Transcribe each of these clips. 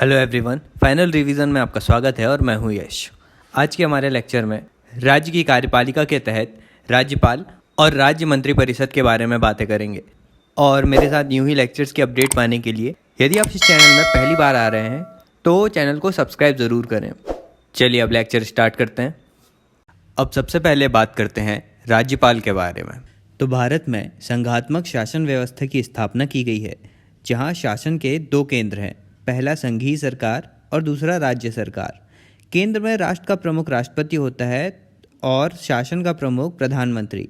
Hello everyone, final revision में आपका स्वागत है और मैं हूं यश। आज के हमारे लेक्चर में राज्य की कार्यपालिका के तहत राज्यपाल और राज्य मंत्रिपरिषद के बारे में बातें करेंगे। और मेरे साथ यूं ही लेक्चर्स की अपडेट पाने के लिए यदि आप इस चैनल में पहली बार आ रहे हैं तो चैनल को सब्सक्राइब ज़रूर करें। चलिए अब लेक्चर स्टार्ट करते हैं। अब सबसे पहले बात करते हैं राज्यपाल के बारे में। तो भारत में संघात्मक शासन व्यवस्था की स्थापना की गई है, जहां शासन के दो केंद्र हैं, पहला संघीय सरकार और दूसरा राज्य सरकार। केंद्र में राष्ट्र का प्रमुख राष्ट्रपति होता है और शासन का प्रमुख प्रधानमंत्री।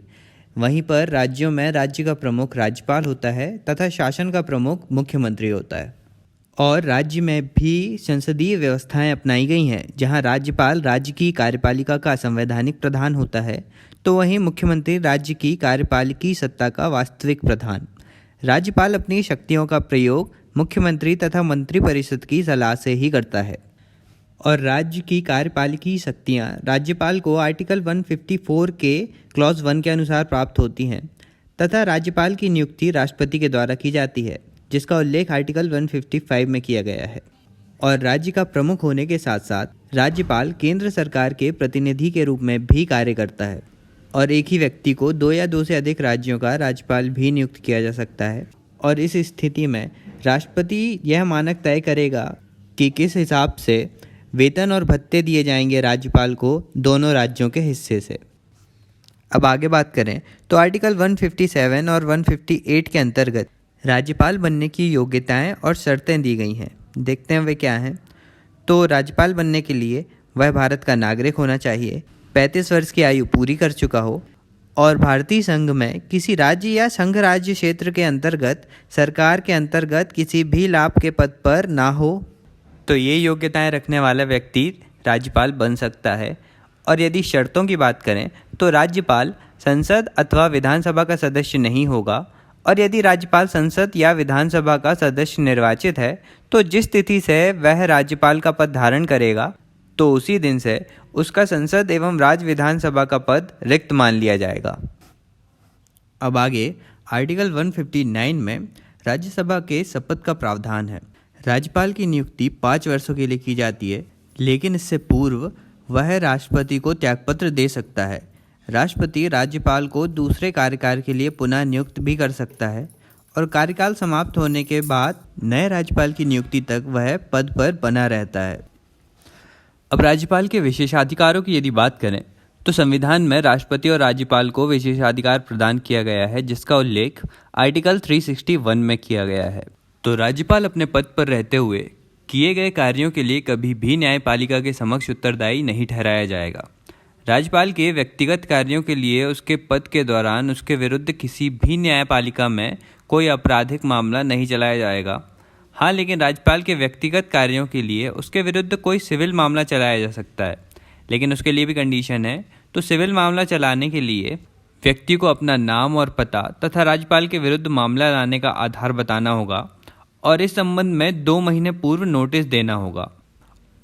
वहीं पर राज्यों में राज्य का प्रमुख राज्यपाल होता है तथा शासन का प्रमुख मुख्यमंत्री होता है। और राज्य में भी संसदीय व्यवस्थाएं अपनाई गई हैं, जहां राज्यपाल राज्य की कार्यपालिका का संवैधानिक प्रधान होता है, तो वहीं मुख्यमंत्री राज्य की कार्यपालिकी सत्ता का वास्तविक प्रधान। राज्यपाल अपनी शक्तियों का प्रयोग मुख्यमंत्री तथा मंत्रिपरिषद की सलाह से ही करता है। और राज्य की कार्यपालिकी शक्तियां राज्यपाल को आर्टिकल 154 के क्लॉज 1 के अनुसार प्राप्त होती हैं तथा राज्यपाल की नियुक्ति राष्ट्रपति के द्वारा की जाती है, जिसका उल्लेख आर्टिकल 155 में किया गया है। और राज्य का प्रमुख होने के साथ साथ राज्यपाल केंद्र सरकार के प्रतिनिधि के रूप में भी कार्य करता है। और एक ही व्यक्ति को 2 या 2 से अधिक राज्यों का राज्यपाल भी नियुक्त किया जा सकता है। और इस स्थिति में राष्ट्रपति यह मानक तय करेगा कि किस हिसाब से वेतन और भत्ते दिए जाएंगे राज्यपाल को दोनों राज्यों के हिस्से से। अब आगे बात करें तो आर्टिकल 157 और 158 के अंतर्गत राज्यपाल बनने की योग्यताएं और शर्तें दी गई हैं। देखते हैं वे क्या हैं। तो राज्यपाल बनने के लिए वह भारत का नागरिक होना चाहिए, 35 वर्ष की आयु पूरी कर चुका हो और भारतीय संघ में किसी राज्य या संघ राज्य क्षेत्र के अंतर्गत सरकार के अंतर्गत किसी भी लाभ के पद पर ना हो, तो ये योग्यताएं रखने वाला व्यक्ति राज्यपाल बन सकता है। और यदि शर्तों की बात करें तो राज्यपाल संसद अथवा विधानसभा का सदस्य नहीं होगा। और यदि राज्यपाल संसद या विधानसभा का सदस्य निर्वाचित है तो जिस तिथि से वह राज्यपाल का पद धारण करेगा तो उसी दिन से उसका संसद एवं राज्य विधानसभा का पद रिक्त मान लिया जाएगा। अब आगे आर्टिकल 159 में राज्यसभा के शपथ का प्रावधान है। राज्यपाल की नियुक्ति 5 वर्षों के लिए की जाती है, लेकिन इससे पूर्व वह राष्ट्रपति को त्यागपत्र दे सकता है। राष्ट्रपति राज्यपाल को दूसरे कार्यकाल के लिए पुनः नियुक्त भी कर सकता है और कार्यकाल समाप्त होने के बाद नए राज्यपाल की नियुक्ति तक वह पद पर बना रहता है। अब राज्यपाल के विशेषाधिकारों की यदि बात करें तो संविधान में राष्ट्रपति और राज्यपाल को विशेषाधिकार प्रदान किया गया है, जिसका उल्लेख आर्टिकल 361 में किया गया है। तो राज्यपाल अपने पद पर रहते हुए किए गए कार्यों के लिए कभी भी न्यायपालिका के समक्ष उत्तरदायी नहीं ठहराया जाएगा। राज्यपाल के व्यक्तिगत कार्यों के लिए उसके पद के दौरान उसके विरुद्ध किसी भी न्यायपालिका में कोई आपराधिक मामला नहीं चलाया जाएगा। हाँ, लेकिन राज्यपाल के व्यक्तिगत कार्यों के लिए उसके विरुद्ध कोई सिविल मामला चलाया जा सकता है, लेकिन उसके लिए भी कंडीशन है। तो सिविल मामला चलाने के लिए व्यक्ति को अपना नाम और पता तथा राज्यपाल के विरुद्ध मामला लाने का आधार बताना होगा और इस संबंध में 2 महीने पूर्व नोटिस देना होगा।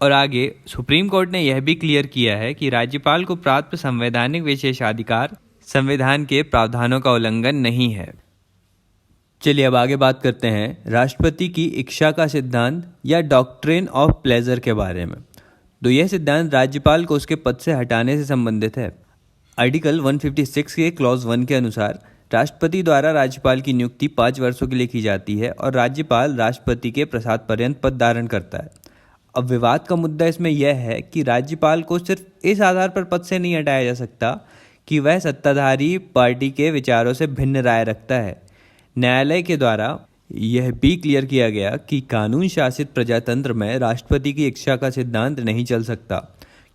और आगे सुप्रीम कोर्ट ने यह भी क्लियर किया है कि राज्यपाल को प्राप्त संवैधानिक विशेषाधिकार संविधान के प्रावधानों का उल्लंघन नहीं है। चलिए अब आगे बात करते हैं राष्ट्रपति की इच्छा का सिद्धांत या डॉक्ट्रिन ऑफ प्लेजर के बारे में। तो यह सिद्धांत राज्यपाल को उसके पद से हटाने से संबंधित है। आर्टिकल 156 के क्लॉज 1 के अनुसार राष्ट्रपति द्वारा राज्यपाल की नियुक्ति 5 वर्षों के लिए की जाती है और राज्यपाल राष्ट्रपति के प्रसाद पर्यंत पद धारण करता है। अब विवाद का मुद्दा इसमें यह है कि राज्यपाल को सिर्फ इस आधार पर पद से नहीं हटाया जा सकता कि वह सत्ताधारी पार्टी के विचारों से भिन्न राय रखता है। न्यायालय के द्वारा यह भी क्लियर किया गया कि कानून शासित प्रजातंत्र में राष्ट्रपति की इच्छा का सिद्धांत नहीं चल सकता,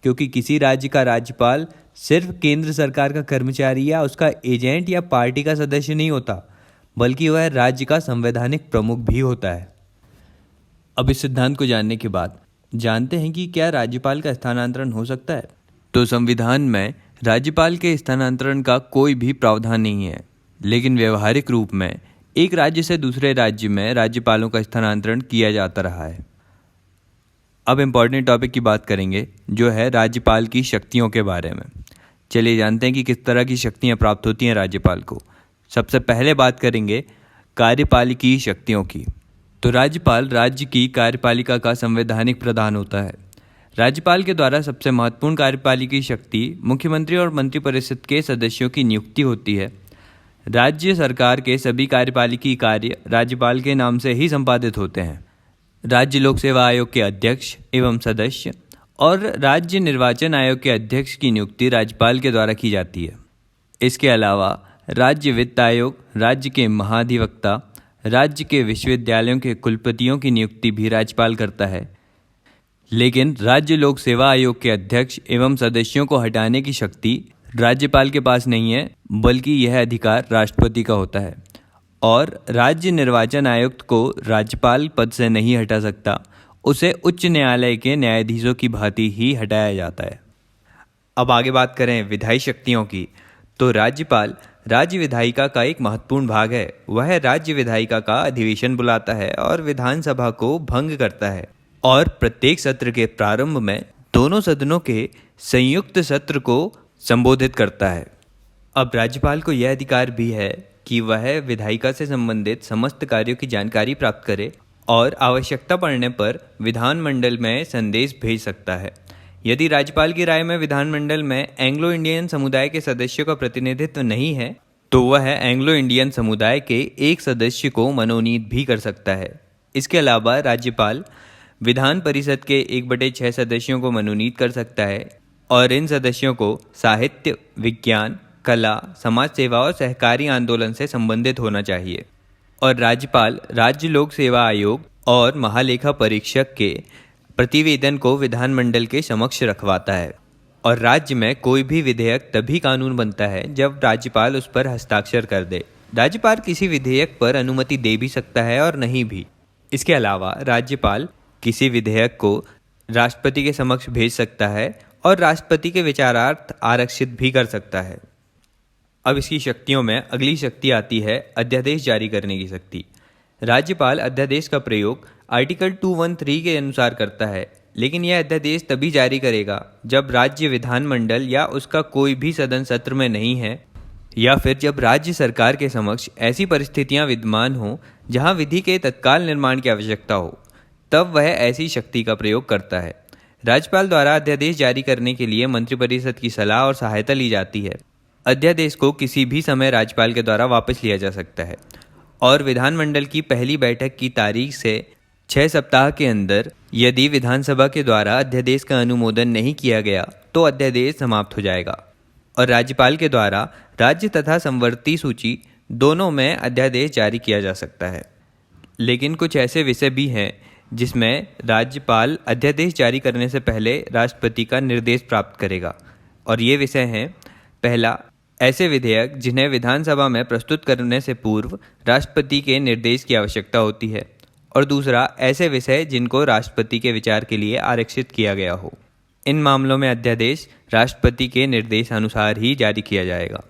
क्योंकि किसी राज्य का राज्यपाल सिर्फ केंद्र सरकार का कर्मचारी या उसका एजेंट या पार्टी का सदस्य नहीं होता, बल्कि वह राज्य का संवैधानिक प्रमुख भी होता है। अब इस सिद्धांत को जानने के बाद जानते हैं कि क्या राज्यपाल का स्थानांतरण हो सकता है। तो संविधान में राज्यपाल के स्थानांतरण का कोई भी प्रावधान नहीं है, लेकिन व्यवहारिक रूप में एक राज्य से दूसरे राज्य में राज्यपालों का स्थानांतरण किया जाता रहा है। अब इम्पॉर्टेंट टॉपिक की बात करेंगे, जो है राज्यपाल की शक्तियों के बारे में। चलिए जानते हैं कि किस तरह की शक्तियां प्राप्त होती हैं राज्यपाल को। सबसे पहले बात करेंगे कार्यपालिकी शक्तियों की। तो राज्यपाल राज्य की कार्यपालिका का संवैधानिक प्रधान होता है। राज्यपाल के द्वारा सबसे महत्वपूर्ण कार्यपालिकी शक्ति मुख्यमंत्री और मंत्रिपरिषद के सदस्यों की नियुक्ति होती है। राज्य सरकार के सभी कार्यपालिकी कार्य राज्यपाल के नाम से ही संपादित होते हैं। राज्य लोक सेवा आयोग के अध्यक्ष एवं सदस्य और राज्य निर्वाचन आयोग के अध्यक्ष की नियुक्ति राज्यपाल के द्वारा की जाती है। इसके अलावा राज्य वित्त आयोग, राज्य के महाधिवक्ता, राज्य के विश्वविद्यालयों के कुलपतियों की नियुक्ति भी राज्यपाल करता है। लेकिन राज्य लोक सेवा आयोग के अध्यक्ष एवं सदस्यों को हटाने की शक्ति राज्यपाल के पास नहीं है, बल्कि यह अधिकार राष्ट्रपति का होता है। और राज्य निर्वाचन आयुक्त को राज्यपाल पद से नहीं हटा सकता, उसे उच्च न्यायालय के न्यायाधीशों की भांति ही हटाया जाता है। अब आगे बात करें विधायी शक्तियों की, तो राज्यपाल राज्य विधायिका का एक महत्वपूर्ण भाग है। वह राज्य विधायिका का अधिवेशन बुलाता है और विधानसभा को भंग करता है और प्रत्येक सत्र के प्रारंभ में दोनों सदनों के संयुक्त सत्र को संबोधित करता है। अब राज्यपाल को यह अधिकार भी है कि वह विधायिका से संबंधित समस्त कार्यों की जानकारी प्राप्त करे और आवश्यकता पड़ने पर विधानमंडल में संदेश भेज सकता है। यदि राज्यपाल की राय में विधानमंडल में एंग्लो इंडियन समुदाय के सदस्यों का प्रतिनिधित्व नहीं है, तो वह एंग्लो इंडियन समुदाय के एक सदस्य को मनोनीत भी कर सकता है। इसके अलावा राज्यपाल विधान परिषद के 1/6 सदस्यों को मनोनीत कर सकता है और इन सदस्यों को साहित्य, विज्ञान, कला, समाज सेवा और सहकारी आंदोलन से संबंधित होना चाहिए। और राज्यपाल राज्य लोक सेवा आयोग और महालेखा परीक्षक के प्रतिवेदन को विधानमंडल के समक्ष रखवाता है। और राज्य में कोई भी विधेयक तभी कानून बनता है जब राज्यपाल उस पर हस्ताक्षर कर दे। राज्यपाल किसी विधेयक पर अनुमति दे भी सकता है और नहीं भी। इसके अलावा राज्यपाल किसी विधेयक को राष्ट्रपति के समक्ष भेज सकता है और राष्ट्रपति के विचारार्थ आरक्षित भी कर सकता है। अब इसकी शक्तियों में अगली शक्ति आती है अध्यादेश जारी करने की शक्ति। राज्यपाल अध्यादेश का प्रयोग आर्टिकल 213 के अनुसार करता है, लेकिन यह अध्यादेश तभी जारी करेगा जब राज्य विधानमंडल या उसका कोई भी सदन सत्र में नहीं है, या फिर जब राज्य सरकार के समक्ष ऐसी परिस्थितियां विद्यमान हों जहां विधि के तत्काल निर्माण की आवश्यकता हो, तब वह ऐसी शक्ति का प्रयोग करता है। राज्यपाल द्वारा अध्यादेश जारी करने के लिए मंत्रिपरिषद की सलाह और सहायता ली जाती है। अध्यादेश को किसी भी समय राज्यपाल के द्वारा वापस लिया जा सकता है और विधानमंडल की पहली बैठक की तारीख से 6 सप्ताह के अंदर यदि विधानसभा के द्वारा अध्यादेश का अनुमोदन नहीं किया गया तो अध्यादेश समाप्त हो जाएगा। और राज्यपाल के द्वारा राज्य तथा संवर्ती सूची दोनों में अध्यादेश जारी किया जा सकता है। लेकिन कुछ ऐसे विषय भी हैं जिसमें राज्यपाल अध्यादेश जारी करने से पहले राष्ट्रपति का निर्देश प्राप्त करेगा। और ये विषय हैं, पहला, ऐसे विधेयक जिन्हें विधानसभा में प्रस्तुत करने से पूर्व राष्ट्रपति के निर्देश की आवश्यकता होती है, और दूसरा, ऐसे विषय जिनको राष्ट्रपति के विचार के लिए आरक्षित किया गया हो। इन मामलों में अध्यादेश राष्ट्रपति के निर्देशानुसार ही जारी किया जाएगा।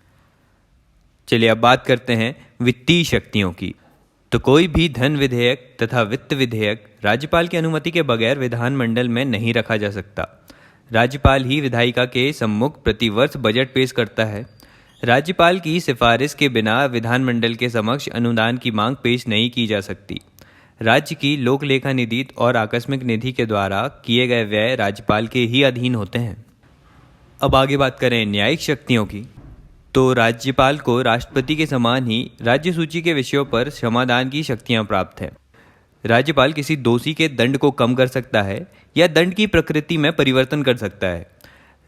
चलिए अब बात करते हैं वित्तीय शक्तियों की। तो कोई भी धन विधेयक तथा वित्त विधेयक राज्यपाल की अनुमति के बगैर विधानमंडल में नहीं रखा जा सकता। राज्यपाल ही विधायिका के सम्मुख प्रतिवर्ष बजट पेश करता है। राज्यपाल की सिफारिश के बिना विधानमंडल के समक्ष अनुदान की मांग पेश नहीं की जा सकती। राज्य की लोक लेखा निधि और आकस्मिक निधि के द्वारा किए गए व्यय राज्यपाल के ही अधीन होते हैं। अब आगे बात करें न्यायिक शक्तियों की, तो राज्यपाल को राष्ट्रपति के समान ही राज्य सूची के विषयों पर क्षमादान की शक्तियां प्राप्त हैं। राज्यपाल किसी दोषी के दंड को कम कर सकता है या दंड की प्रकृति में परिवर्तन कर सकता है।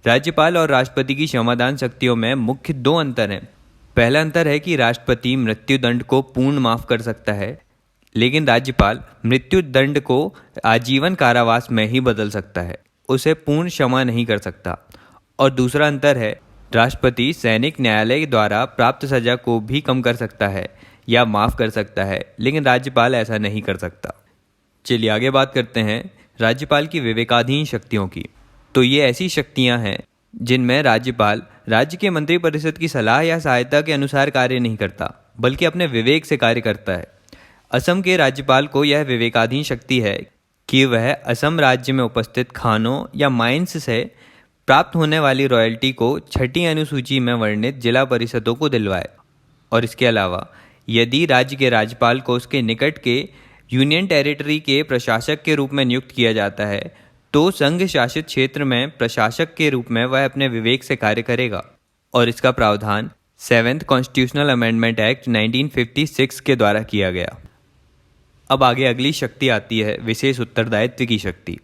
राज्यपाल और राष्ट्रपति की क्षमादान शक्तियों में मुख्य 2 अंतर हैं। पहला अंतर है कि राष्ट्रपति मृत्यु दंड को पूर्ण माफ कर सकता है, लेकिन राज्यपाल मृत्यु दंड को आजीवन कारावास में ही बदल सकता है, उसे पूर्ण क्षमा नहीं कर सकता। और दूसरा अंतर है, राष्ट्रपति सैनिक न्यायालय द्वारा प्राप्त सजा को भी कम कर सकता है या माफ़ कर सकता है, लेकिन राज्यपाल ऐसा नहीं कर सकता। चलिए आगे बात करते हैं राज्यपाल की विवेकाधीन शक्तियों की। तो ये ऐसी शक्तियां हैं जिनमें राज्यपाल राज्य के मंत्रिपरिषद की सलाह या सहायता के अनुसार कार्य नहीं करता, बल्कि अपने विवेक से कार्य करता है। असम के राज्यपाल को यह विवेकाधीन शक्ति है कि वह असम राज्य में उपस्थित खानों या माइंस से प्राप्त होने वाली रॉयल्टी को 6ठी अनुसूची में वर्णित जिला परिषदों को दिलवाए। और इसके अलावा यदि राज्य के राज्यपाल को उसके निकट के यूनियन टेरिटरी के प्रशासक के रूप में नियुक्त किया जाता है तो संघ शासित क्षेत्र में प्रशासक के रूप में वह अपने विवेक से कार्य करेगा, और इसका प्रावधान 7th कॉन्स्टिट्यूशनल अमेंडमेंट एक्ट 1956 के द्वारा किया गया। अब आगे अगली शक्ति आती है विशेष उत्तरदायित्व की शक्ति,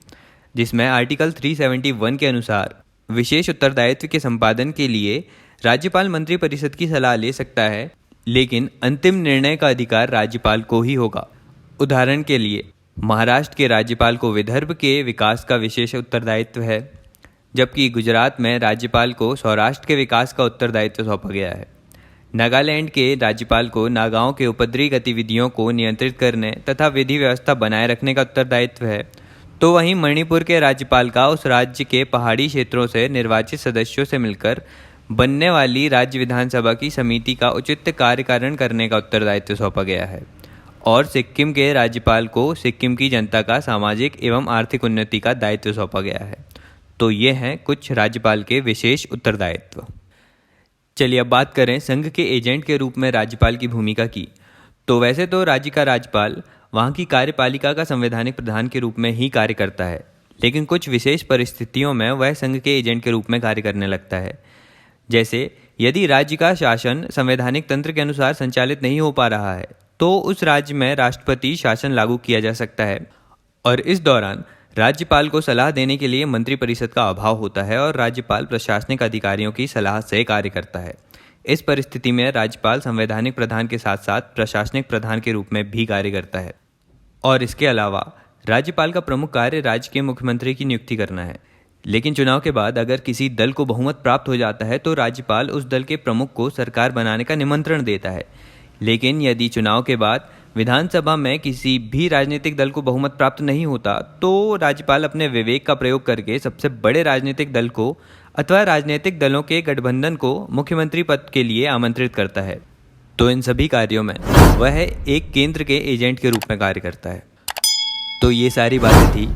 जिसमें आर्टिकल 371 के अनुसार विशेष उत्तरदायित्व के संपादन के लिए राज्यपाल मंत्रिपरिषद की सलाह ले सकता है, लेकिन अंतिम निर्णय का अधिकार राज्यपाल को ही होगा। उदाहरण के लिए महाराष्ट्र के राज्यपाल को विदर्भ के विकास का विशेष उत्तरदायित्व है, जबकि गुजरात में राज्यपाल को सौराष्ट्र के विकास का उत्तरदायित्व सौंपा गया है। नागालैंड के राज्यपाल को नागाओं के उपद्रवी गतिविधियों को नियंत्रित करने तथा विधि व्यवस्था बनाए रखने का उत्तरदायित्व है, तो वहीं मणिपुर के राज्यपाल का उस राज्य के पहाड़ी क्षेत्रों से निर्वाचित सदस्यों से मिलकर बनने वाली राज्य विधानसभा की समिति का उचित कार्यकारण करने का उत्तरदायित्व सौंपा गया है। और सिक्किम के राज्यपाल को सिक्किम की जनता का सामाजिक एवं आर्थिक उन्नति का दायित्व सौंपा गया है। तो ये हैं कुछ राज्यपाल के विशेष उत्तरदायित्व। चलिए अब बात करें संघ के एजेंट के रूप में राज्यपाल की भूमिका की। तो वैसे तो राज्य का राज्यपाल वहाँ की कार्यपालिका का संवैधानिक प्रधान के रूप में ही कार्य करता है, लेकिन कुछ विशेष परिस्थितियों में वह संघ के एजेंट के रूप में कार्य करने लगता है। जैसे यदि राज्य का शासन संवैधानिक तंत्र के अनुसार संचालित नहीं हो पा रहा है तो उस राज्य में राष्ट्रपति शासन लागू किया जा सकता है, और इस दौरान राज्यपाल को सलाह देने के लिए मंत्रिपरिषद का अभाव होता है और राज्यपाल प्रशासनिक अधिकारियों की सलाह से कार्य करता है। इस परिस्थिति में राज्यपाल संवैधानिक प्रधान के साथ साथ प्रशासनिक प्रधान के रूप में भी कार्य करता है। और इसके अलावा राज्यपाल का प्रमुख कार्य राज्य के मुख्यमंत्री की नियुक्ति करना है, लेकिन चुनाव के बाद अगर किसी दल को बहुमत प्राप्त हो जाता है तो राज्यपाल उस दल के प्रमुख को सरकार बनाने का निमंत्रण देता है। लेकिन यदि चुनाव के बाद विधानसभा में किसी भी राजनीतिक दल को बहुमत प्राप्त नहीं होता तो राज्यपाल अपने विवेक का प्रयोग करके सबसे बड़े राजनीतिक दल को अथवा राजनीतिक दलों के गठबंधन को मुख्यमंत्री पद के लिए आमंत्रित करता है। तो इन सभी कार्यों में वह एक केंद्र के एजेंट के रूप में कार्य करता है। तो ये सारी बातें थी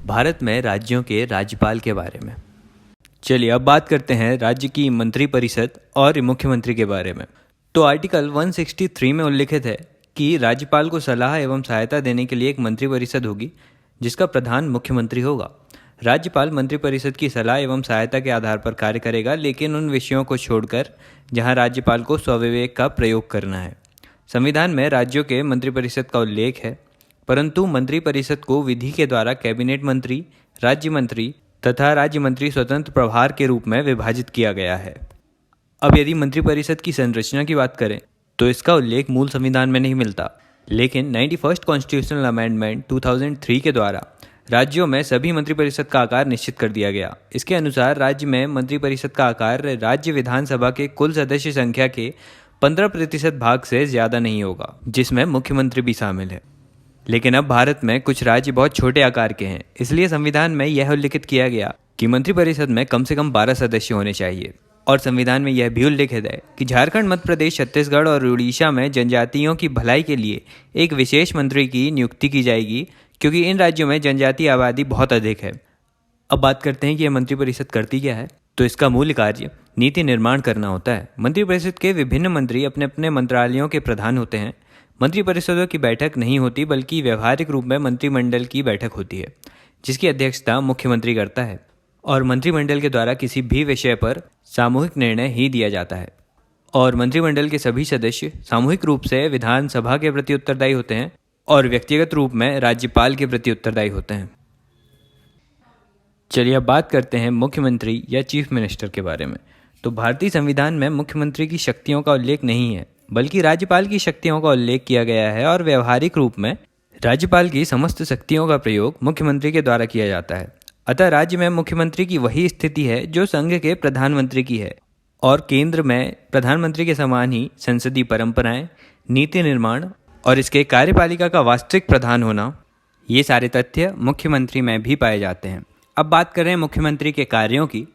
भारत में राज्यों के राज्यपाल के बारे में। चलिए अब बात करते हैं राज्य की मंत्रिपरिषद और मुख्यमंत्री के बारे में। तो आर्टिकल 163 में उल्लिखित है कि राज्यपाल को सलाह एवं सहायता देने के लिए एक मंत्रिपरिषद होगी जिसका प्रधान मुख्यमंत्री होगा। राज्यपाल मंत्रिपरिषद की सलाह एवं सहायता के आधार पर कार्य करेगा, लेकिन उन विषयों को छोड़कर जहां राज्यपाल को स्वविवेक का प्रयोग करना है। संविधान में राज्यों के मंत्रिपरिषद का उल्लेख है, परंतु मंत्रिपरिषद को विधि के द्वारा कैबिनेट मंत्री, राज्य मंत्री तथा राज्य मंत्री स्वतंत्र प्रभार के रूप में विभाजित किया गया है। अब यदि मंत्रिपरिषद की संरचना की बात करें तो इसका उल्लेख मूल संविधान में नहीं मिलता, लेकिन 91st कॉन्स्टिट्यूशनल अमेंडमेंट 2003 के द्वारा राज्यों में सभी मंत्रिपरिषद का आकार निश्चित कर दिया गया। इसके अनुसार राज्य में मंत्रिपरिषद का आकार राज्य विधानसभा के कुल सदस्य संख्या के 15% भाग से ज़्यादा नहीं होगा, जिसमें मुख्यमंत्री भी शामिल है। लेकिन अब भारत में कुछ राज्य बहुत छोटे आकार के हैं, इसलिए संविधान में यह उल्लिखित किया गया कि मंत्रिपरिषद में कम से कम 12 सदस्य होने चाहिए। और संविधान में यह भी उल्लिखित है कि झारखंड, मध्य प्रदेश, छत्तीसगढ़ और उड़ीसा में जनजातियों की भलाई के लिए एक विशेष मंत्री की नियुक्ति की जाएगी, क्योंकि इन राज्यों में जनजातीय आबादी बहुत अधिक है। अब बात करते हैं कि यह मंत्रिपरिषद करती क्या है। तो इसका मूल कार्य नीति निर्माण करना होता है। मंत्रिपरिषद के विभिन्न मंत्री अपने अपने मंत्रालयों के प्रधान होते हैं। मंत्रिपरिषदों की बैठक नहीं होती, बल्कि व्यवहारिक रूप में मंत्रिमंडल की बैठक होती है, जिसकी अध्यक्षता मुख्यमंत्री करता है, और मंत्रिमंडल के द्वारा किसी भी विषय पर सामूहिक निर्णय ही दिया जाता है। और मंत्रिमंडल के सभी सदस्य सामूहिक रूप से विधानसभा के प्रति उत्तरदायी होते हैं और व्यक्तिगत रूप में राज्यपाल के प्रति उत्तरदायी होते हैं। चलिए अब बात करते हैं मुख्यमंत्री या चीफ मिनिस्टर के बारे में। तो भारतीय संविधान में मुख्यमंत्री की शक्तियों का उल्लेख नहीं है, बल्कि राज्यपाल की शक्तियों का उल्लेख किया गया है, और व्यवहारिक रूप में राज्यपाल की समस्त शक्तियों का प्रयोग मुख्यमंत्री के द्वारा किया जाता है। अतः राज्य में मुख्यमंत्री की वही स्थिति है जो संघ के प्रधानमंत्री की है, और केंद्र में प्रधानमंत्री के समान ही संसदीय परंपराएं, नीति निर्माण और इसके कार्यपालिका का वास्तविक प्रधान होना, ये सारे तथ्य मुख्यमंत्री में भी पाए जाते हैं। अब बात करें मुख्यमंत्री के कार्यों की,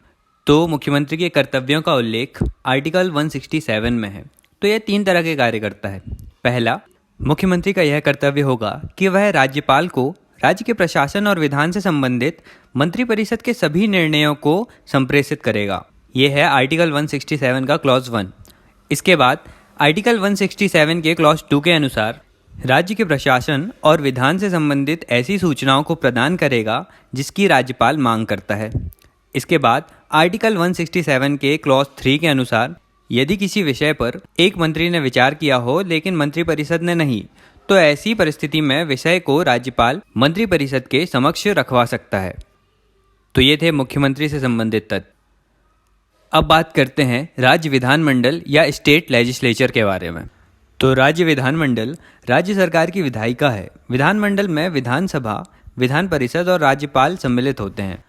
तो मुख्यमंत्री के कर्तव्यों का उल्लेख आर्टिकल 167 में है। तो यह 3 तरह के कार्य करता है। पहला, मुख्यमंत्री का यह कर्तव्य होगा कि वह राज्यपाल को राज्य के प्रशासन और विधान से संबंधित मंत्रिपरिषद के सभी निर्णयों को संप्रेषित करेगा। यह है आर्टिकल 167 का क्लॉज 1। इसके बाद आर्टिकल 167 के क्लॉज 2 के अनुसार राज्य के प्रशासन और विधान से संबंधित ऐसी सूचनाओं को प्रदान करेगा जिसकी राज्यपाल मांग करता है। इसके बाद आर्टिकल 167 के क्लॉज 3 के अनुसार यदि किसी विषय पर एक मंत्री ने विचार किया हो लेकिन मंत्रिपरिषद ने नहीं, तो ऐसी परिस्थिति में विषय को राज्यपाल मंत्रिपरिषद के समक्ष रखवा सकता है। तो ये थे मुख्यमंत्री से संबंधित तथ्य। अब बात करते हैं राज्य विधानमंडल या स्टेट लेजिस्लेचर के बारे में। तो राज्य विधानमंडल राज्य सरकार की विधायिका है। विधानमंडल में विधानसभा, विधान परिषद और राज्यपाल सम्मिलित होते हैं।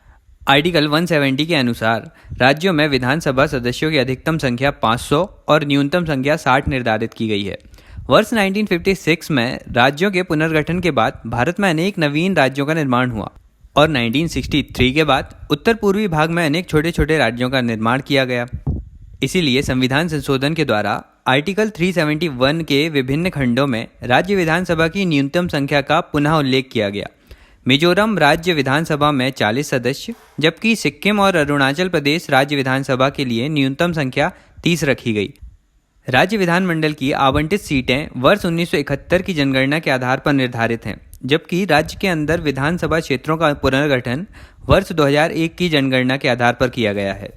आर्टिकल 170 के अनुसार राज्यों में विधानसभा सदस्यों की अधिकतम संख्या 500 और न्यूनतम संख्या 60 निर्धारित की गई है। वर्ष 1956 में राज्यों के पुनर्गठन के बाद भारत में अनेक नवीन राज्यों का निर्माण हुआ और 1963 के बाद उत्तर पूर्वी भाग में अनेक छोटे छोटे राज्यों का निर्माण किया गया। इसीलिए संविधान संशोधन के द्वारा आर्टिकल 371 के विभिन्न खंडों में राज्य विधानसभा की न्यूनतम संख्या का पुनः उल्लेख किया गया। मिजोरम राज्य विधानसभा में 40 सदस्य, जबकि सिक्किम और अरुणाचल प्रदेश राज्य विधानसभा के लिए न्यूनतम संख्या 30 रखी गई। राज्य विधानमंडल की आवंटित सीटें वर्ष 1971 की जनगणना के आधार पर निर्धारित हैं, जबकि राज्य के अंदर विधानसभा क्षेत्रों का पुनर्गठन वर्ष 2001 की जनगणना के आधार पर किया गया है।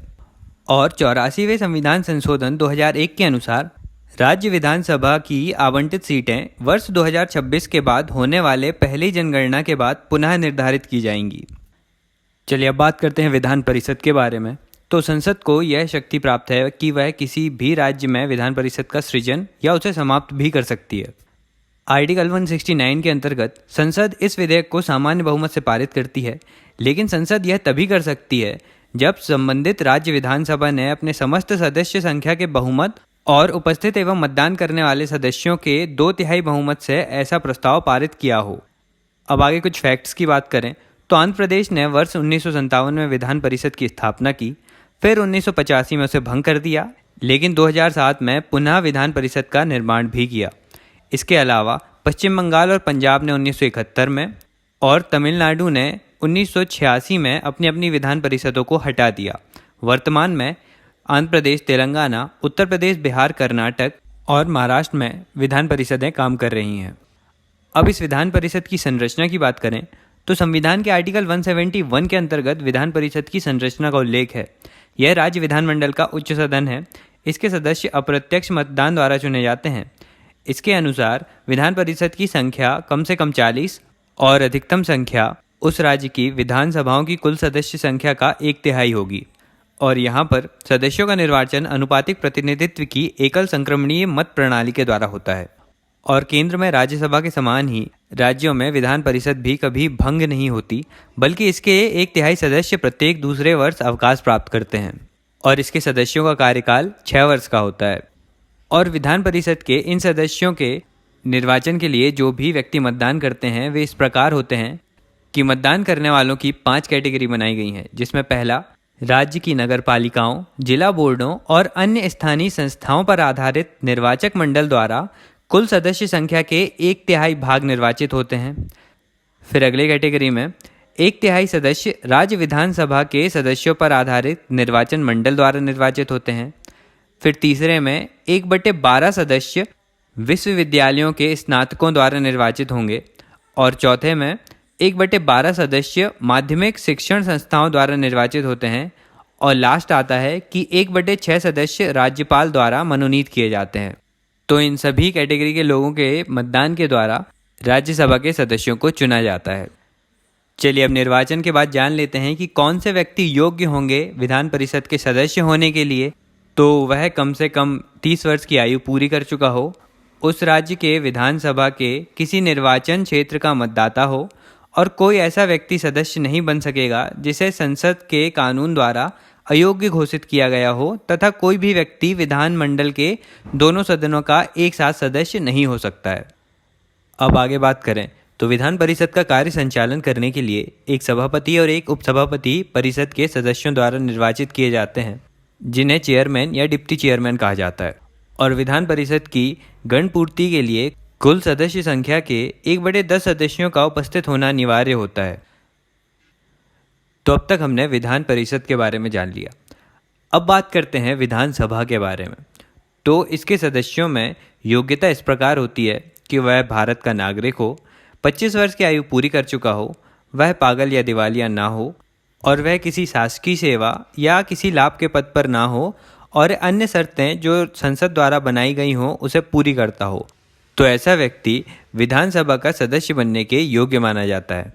और 84वें संविधान संशोधन 2001 के अनुसार राज्य विधानसभा की आवंटित सीटें वर्ष 2026 के बाद होने वाले पहली जनगणना के बाद पुनः निर्धारित की जाएंगी। चलिए अब बात करते हैं विधान परिषद के बारे में। तो संसद को यह शक्ति प्राप्त है कि वह किसी भी राज्य में विधान परिषद का सृजन या उसे समाप्त भी कर सकती है। आर्टिकल 169 के अंतर्गत संसद इस विधेयक को सामान्य बहुमत से पारित करती है, लेकिन संसद यह तभी कर सकती है जब संबंधित राज्य विधानसभा ने अपने समस्त सदस्य संख्या के बहुमत और उपस्थित एवं मतदान करने वाले सदस्यों के 2/3 बहुमत से ऐसा प्रस्ताव पारित किया हो। अब आगे कुछ फैक्ट्स की बात करें तो आंध्र प्रदेश ने वर्ष 1957 में विधान परिषद की स्थापना की, फिर 1985 में उसे भंग कर दिया, लेकिन 2007 में पुनः विधान परिषद का निर्माण भी किया। इसके अलावा पश्चिम बंगाल और पंजाब ने 1971 में और तमिलनाडु ने 1986 में अपनी अपनी विधान परिषदों को हटा दिया। वर्तमान में आंध्र प्रदेश, तेलंगाना, उत्तर प्रदेश, बिहार, कर्नाटक और महाराष्ट्र में विधान परिषदें काम कर रही हैं। अब इस विधान परिषद की संरचना की बात करें तो संविधान के आर्टिकल 171 के अंतर्गत विधान परिषद की संरचना का उल्लेख है। यह राज्य विधानमंडल का उच्च सदन है। इसके सदस्य अप्रत्यक्ष मतदान द्वारा चुने जाते हैं। इसके अनुसार विधान परिषद की संख्या कम से कम 40 और अधिकतम संख्या उस राज्य की विधानसभाओं की कुल सदस्य संख्या का 1/3 होगी। और यहाँ पर सदस्यों का निर्वाचन अनुपातिक प्रतिनिधित्व की एकल संक्रमणीय मत प्रणाली के द्वारा होता है। और केंद्र में राज्यसभा के समान ही राज्यों में विधान परिषद भी कभी भंग नहीं होती, बल्कि इसके 1/3 सदस्य प्रत्येक दूसरे वर्ष अवकाश प्राप्त करते हैं और इसके सदस्यों का कार्यकाल 6 वर्ष का होता है। और विधान परिषद के इन सदस्यों के निर्वाचन के लिए जो भी व्यक्ति मतदान करते हैं वे इस प्रकार होते हैं कि मतदान करने वालों की 5 कैटेगरी बनाई गई हैं, जिसमें पहला राज्य की नगर पालिकाओं, जिला बोर्डों और अन्य स्थानीय संस्थाओं पर आधारित निर्वाचक मंडल द्वारा कुल सदस्य संख्या के 1/3 भाग निर्वाचित होते हैं। फिर अगले कैटेगरी में 1/3 सदस्य राज्य विधानसभा के सदस्यों पर आधारित निर्वाचन मंडल द्वारा निर्वाचित होते हैं। फिर तीसरे में 1/12 सदस्य विश्वविद्यालयों के स्नातकों द्वारा निर्वाचित होंगे और चौथे में 1/12 सदस्य माध्यमिक शिक्षण संस्थाओं द्वारा निर्वाचित होते हैं और लास्ट आता है कि 1/6 सदस्य राज्यपाल द्वारा मनोनीत किए जाते हैं। तो इन सभी कैटेगरी के लोगों के मतदान के द्वारा राज्यसभा के सदस्यों को चुना जाता है। चलिए अब निर्वाचन के बाद जान लेते हैं कि कौन से व्यक्ति योग्य होंगे विधान परिषद के सदस्य होने के लिए। तो वह कम से कम 30 वर्ष की आयु पूरी कर चुका हो, उस राज्य के विधानसभा के किसी निर्वाचन क्षेत्र का मतदाता हो और कोई ऐसा व्यक्ति सदस्य नहीं बन सकेगा जिसे संसद के कानून द्वारा अयोग्य घोषित किया गया हो, तथा कोई भी व्यक्ति विधानमंडल के दोनों सदनों का एक साथ सदस्य नहीं हो सकता है। अब आगे बात करें तो विधान परिषद का कार्य संचालन करने के लिए एक सभापति और एक उपसभापति परिषद के सदस्यों द्वारा निर्वाचित किए जाते हैं, जिन्हें चेयरमैन या डिप्टी चेयरमैन कहा जाता है। और विधान परिषद की गणपूर्ति के लिए कुल सदस्य संख्या के 1/10 सदस्यों का उपस्थित होना अनिवार्य होता है। तो अब तक हमने विधान परिषद के बारे में जान लिया। अब बात करते हैं विधानसभा के बारे में। तो इसके सदस्यों में योग्यता इस प्रकार होती है कि वह भारत का नागरिक हो, 25 वर्ष की आयु पूरी कर चुका हो, वह पागल या दिवालिया ना हो और वह किसी शासकीय सेवा या किसी लाभ के पद पर ना हो और अन्य शर्तें जो संसद द्वारा बनाई गई हों उसे पूरी करता हो, तो ऐसा व्यक्ति विधानसभा का सदस्य बनने के योग्य माना जाता है।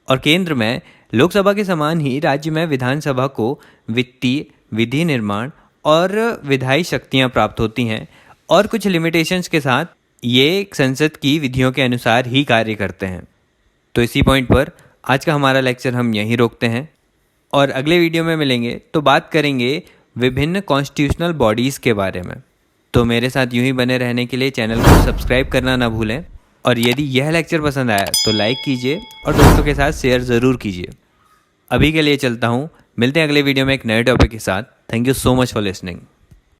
और केंद्र में लोकसभा के समान ही राज्य में विधानसभा को वित्तीय, विधि निर्माण और विधायी शक्तियां प्राप्त होती हैं और कुछ लिमिटेशंस के साथ ये संसद की विधियों के अनुसार ही कार्य करते हैं। तो इसी पॉइंट पर आज का हमारा लेक्चर हम यहीं रोकते हैं और अगले वीडियो में मिलेंगे तो बात करेंगे विभिन्न कॉन्स्टिट्यूशनल बॉडीज़ के बारे में। तो मेरे साथ यूं ही बने रहने के लिए चैनल को सब्सक्राइब करना ना भूलें और यदि यह लेक्चर पसंद आया तो लाइक कीजिए और दोस्तों के साथ शेयर ज़रूर कीजिए। अभी के लिए चलता हूँ, मिलते हैं अगले वीडियो में एक नए टॉपिक के साथ। Thank you so much for listening.